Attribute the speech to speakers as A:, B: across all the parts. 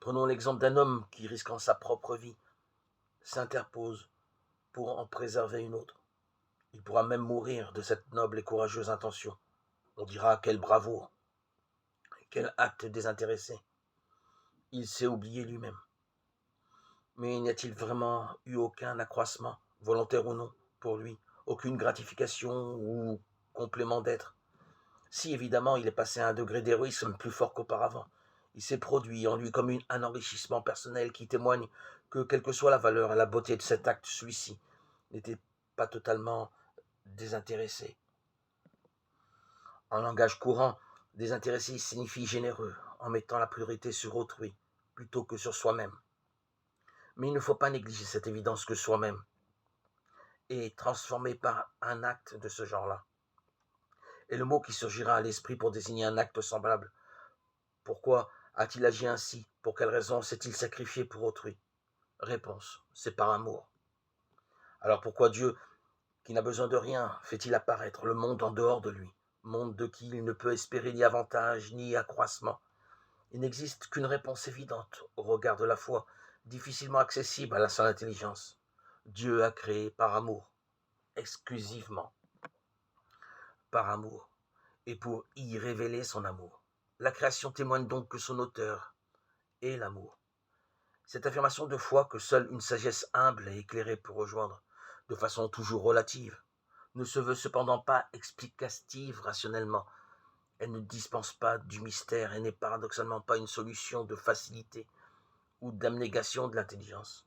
A: Prenons l'exemple d'un homme qui, risquant sa propre vie, s'interpose pour en préserver une autre. Il pourra même mourir de cette noble et courageuse intention. On dira quelle bravoure, quel acte désintéressé. Il s'est oublié lui-même. Mais n'y a-t-il vraiment eu aucun accroissement, volontaire ou non, pour lui, aucune gratification ou complément d'être? Si évidemment il est passé à un degré d'héroïsme plus fort qu'auparavant, il s'est produit en lui comme un enrichissement personnel qui témoigne que, quelle que soit la valeur et la beauté de cet acte, celui-ci n'était pas totalement désintéressé. En langage courant, désintéressé signifie généreux, en mettant la priorité sur autrui, plutôt que sur soi-même. Mais il ne faut pas négliger cette évidence que soi-même est transformé par un acte de ce genre-là. Et le mot qui surgira à l'esprit pour désigner un acte semblable. Pourquoi a-t-il agi ainsi? Pour quelle raison s'est-il sacrifié pour autrui? Réponse, c'est par amour. Alors pourquoi Dieu, qui n'a besoin de rien, fait-il apparaître le monde en dehors de lui, monde de qui il ne peut espérer ni avantage ni accroissement? Il n'existe qu'une réponse évidente au regard de la foi, difficilement accessible à la seule intelligence. Dieu a créé par amour, exclusivement par amour, et pour y révéler son amour. La création témoigne donc que son auteur est l'amour. Cette affirmation de foi que seule une sagesse humble et éclairée peut rejoindre, de façon toujours relative, ne se veut cependant pas explicative rationnellement. Elle ne dispense pas du mystère et n'est paradoxalement pas une solution de facilité ou d'abnégation de l'intelligence.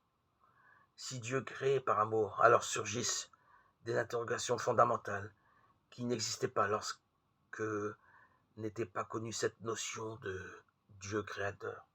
A: Si Dieu crée par amour, alors surgissent des interrogations fondamentales qui n'existaient pas lorsque n'était pas connue cette notion de Dieu créateur.